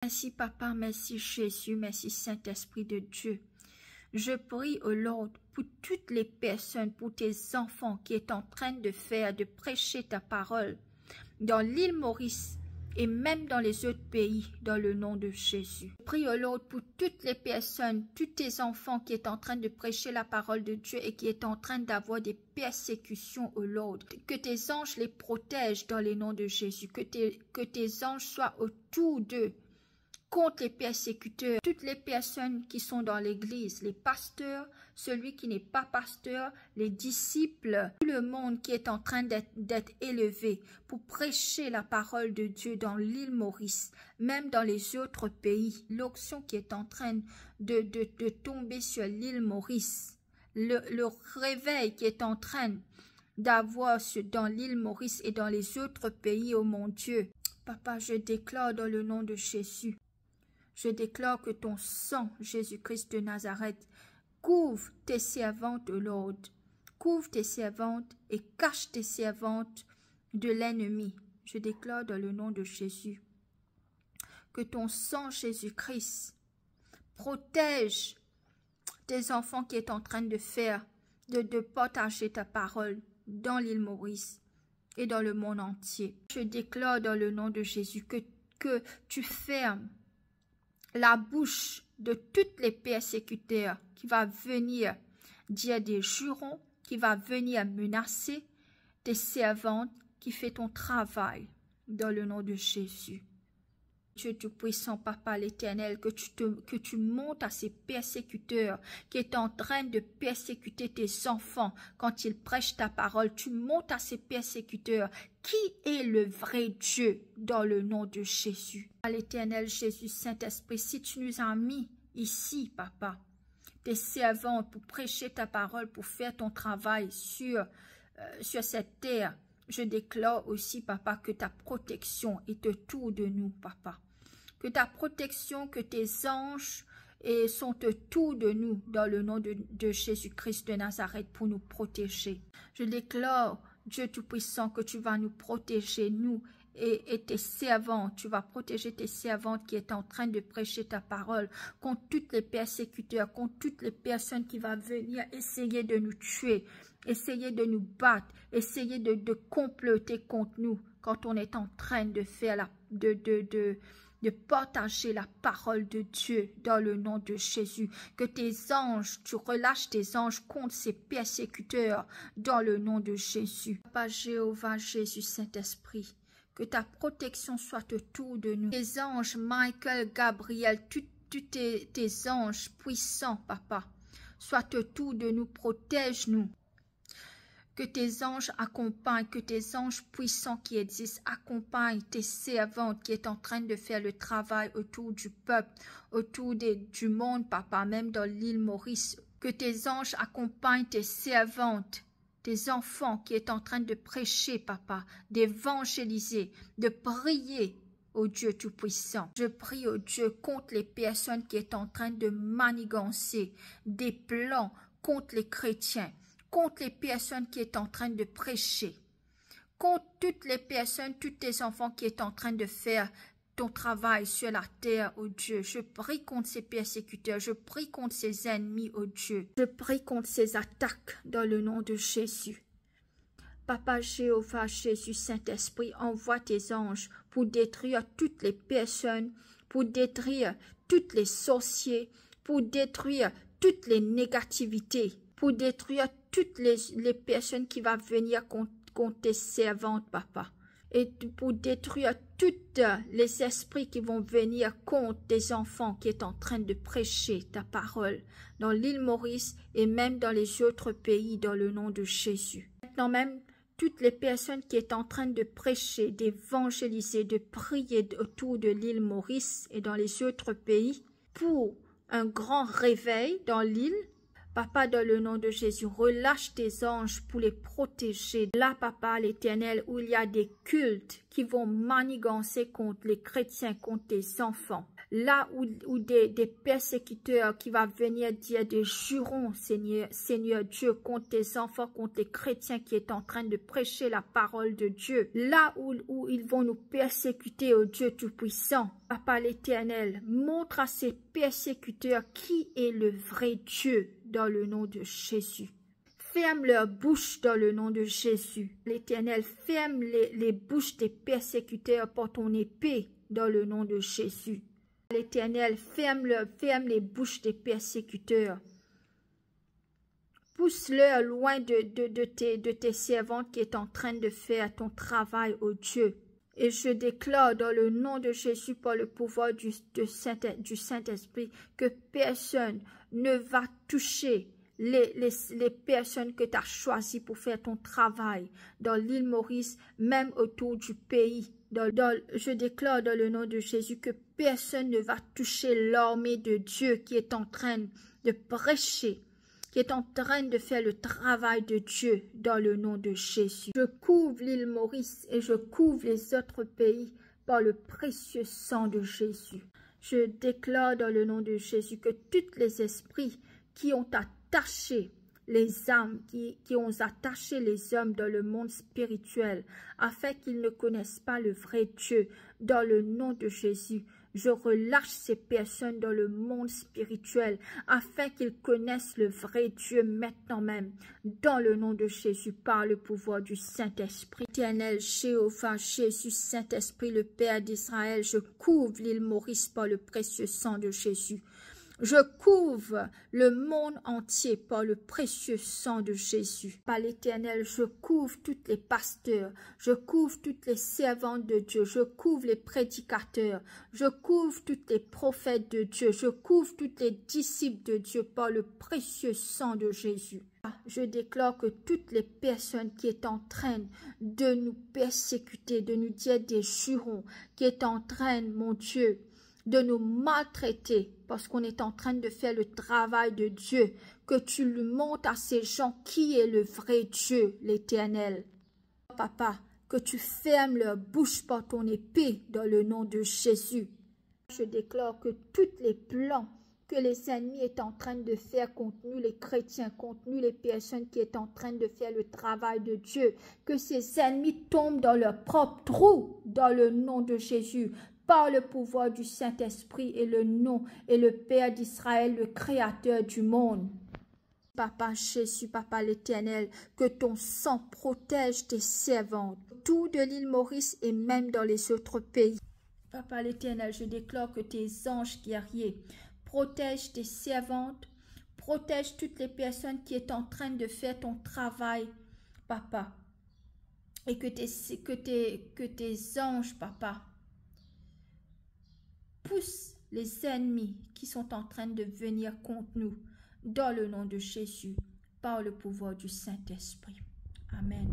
Merci Papa, merci Jésus, merci Saint-Esprit de Dieu. Je prie au Lord pour toutes les personnes, pour tes enfants qui est en train de prêcher ta parole dans l'île Maurice et même dans les autres pays, dans le nom de Jésus. Je prie au Lord pour toutes les personnes, tous tes enfants qui est en train de prêcher la parole de Dieu et qui est en train d'avoir des persécutions au Lord. Que tes anges les protègent dans le nom de Jésus, que tes anges soient autour d'eux, contre les persécuteurs, toutes les personnes qui sont dans l'église, les pasteurs, celui qui n'est pas pasteur, les disciples, tout le monde qui est en train d'être élevé pour prêcher la parole de Dieu dans l'île Maurice, même dans les autres pays. L'onction qui est en train de tomber sur l'île Maurice, le réveil qui est en train d'avoir dans l'île Maurice et dans les autres pays, oh mon Dieu. Papa, je déclare dans le nom de Jésus, je déclare que ton sang, Jésus-Christ de Nazareth, couvre tes servantes, Lord. Couvre tes servantes et cache tes servantes de l'ennemi. Je déclare dans le nom de Jésus que ton sang, Jésus-Christ, protège tes enfants qui est en train de partager ta parole dans l'île Maurice et dans le monde entier. Je déclare dans le nom de Jésus que tu fermes la bouche de toutes les persécuteurs qui va venir dire des jurons, qui va venir menacer tes servantes qui fait ton travail dans le nom de Jésus. Dieu Tout-Puissant, Papa l'Éternel, que tu montes à ces persécuteurs qui est en train de persécuter tes enfants quand ils prêchent ta parole. Tu montes à ces persécuteurs. Qui est le vrai Dieu dans le nom de Jésus? À l'Éternel Jésus, Saint-Esprit, si tu nous as mis ici, Papa, tes servantes pour prêcher ta parole, pour faire ton travail sur cette terre, je déclare aussi, Papa, que ta protection est autour de nous, Papa. Que ta protection, que tes anges sont autour de nous dans le nom de Jésus-Christ de Nazareth pour nous protéger. Je déclare, Dieu Tout-Puissant, que tu vas nous protéger, nous et tes servantes. Tu vas protéger tes servantes qui est en train de prêcher ta parole contre toutes les persécuteurs, contre toutes les personnes qui vont venir essayer de nous tuer, essayer de nous battre, essayer de comploter contre nous quand on est en train de faire de partager la parole de Dieu dans le nom de Jésus. Que tes anges, tu relâches tes anges contre ces persécuteurs dans le nom de Jésus. Papa Jéhovah, Jésus, Saint-Esprit, que ta protection soit autour de nous. Tes anges, Michael, Gabriel, tous tes anges puissants, Papa, soient autour de nous, protège-nous. Que tes anges accompagnent, que tes anges puissants qui existent accompagnent tes servantes qui est en train de faire le travail autour du peuple, autour du monde, Papa, même dans l'île Maurice. Que tes anges accompagnent tes servantes, tes enfants qui est en train de prêcher, Papa, d'évangéliser, de prier au Dieu Tout-Puissant. Je prie au Dieu contre les personnes qui est en train de manigancer des plans contre les chrétiens, contre les personnes qui est en train de prêcher, contre toutes les personnes, tous tes enfants qui est en train de faire ton travail sur la terre, oh Dieu. Je prie contre ces persécuteurs, je prie contre ces ennemis, oh Dieu. Je prie contre ces attaques dans le nom de Jésus. Papa Jéhovah, Jésus, Saint-Esprit, envoie tes anges pour détruire toutes les personnes, pour détruire toutes les sorciers, pour détruire toutes les négativités, pour détruire toutes les personnes qui vont venir contre tes servantes, Papa. Et pour détruire tous les esprits qui vont venir contre tes enfants qui est en train de prêcher ta parole dans l'île Maurice et même dans les autres pays dans le nom de Jésus. Maintenant même, toutes les personnes qui est en train de prêcher, d'évangéliser, de prier autour de l'île Maurice et dans les autres pays pour un grand réveil dans l'île, Papa, dans le nom de Jésus, relâche tes anges pour les protéger. Là, Papa, l'Éternel, où il y a des cultes qui vont manigancer contre les chrétiens, contre tes enfants. Là où des persécuteurs qui vont venir dire des jurons, Seigneur Dieu, contre tes enfants, contre les chrétiens qui est en train de prêcher la parole de Dieu. Là où ils vont nous persécuter, ô Dieu Tout-Puissant. Papa l'Éternel, montre à ces persécuteurs qui est le vrai Dieu dans le nom de Jésus. Ferme leur bouche dans le nom de Jésus. L'Éternel, ferme les bouches des persécuteurs par ton épée dans le nom de Jésus. L'Éternel, ferme les bouches des persécuteurs. Pousse-leur loin de tes servantes qui est en train de faire ton travail, ô Dieu. Et je déclare dans le nom de Jésus par le pouvoir du Saint-Esprit que personne ne va toucher les personnes que tu as choisies pour faire ton travail dans l'île Maurice, même autour du pays. Je déclare dans le nom de Jésus que personne ne va toucher l'armée de Dieu qui est en train de prêcher, qui est en train de faire le travail de Dieu dans le nom de Jésus. Je couvre l'île Maurice et je couvre les autres pays par le précieux sang de Jésus. Je déclare dans le nom de Jésus que tous les esprits qui ont attaché les âmes, qui ont attaché les hommes dans le monde spirituel, afin qu'ils ne connaissent pas le vrai Dieu, dans le nom de Jésus, je relâche ces personnes dans le monde spirituel, afin qu'ils connaissent le vrai Dieu maintenant même, dans le nom de Jésus, par le pouvoir du Saint-Esprit. Éternel, Jéhovah, Jésus, Saint-Esprit, le Père d'Israël, je couvre l'île Maurice par le précieux sang de Jésus. Je couvre le monde entier par le précieux sang de Jésus. Par l'Éternel, je couvre tous les pasteurs, je couvre toutes les servantes de Dieu, je couvre les prédicateurs, je couvre tous les prophètes de Dieu, je couvre tous les disciples de Dieu par le précieux sang de Jésus. Je déclare que toutes les personnes qui sont en train de nous persécuter, de nous dire des jurons, qui sont en train, mon Dieu, de nous maltraiter parce qu'on est en train de faire le travail de Dieu, que tu lui montres à ces gens qui est le vrai Dieu, l'Éternel. Papa, que tu fermes leur bouche par ton épée dans le nom de Jésus. Je déclare que tous les plans que les ennemis sont en train de faire contre nous, les chrétiens, contre nous, les personnes qui sont en train de faire le travail de Dieu, que ces ennemis tombent dans leur propre trou dans le nom de Jésus. Par le pouvoir du Saint-Esprit et le nom et le Père d'Israël, le Créateur du monde. Papa Jésus, Papa l'Éternel, que ton sang protège tes servantes, tout de l'île Maurice et même dans les autres pays. Papa l'Éternel, je déclare que tes anges guerriers protègent tes servantes, protègent toutes les personnes qui sont en train de faire ton travail, Papa. Et que tes anges, Papa, pousse les ennemis qui sont en train de venir contre nous dans le nom de Jésus, par le pouvoir du Saint-Esprit. Amen.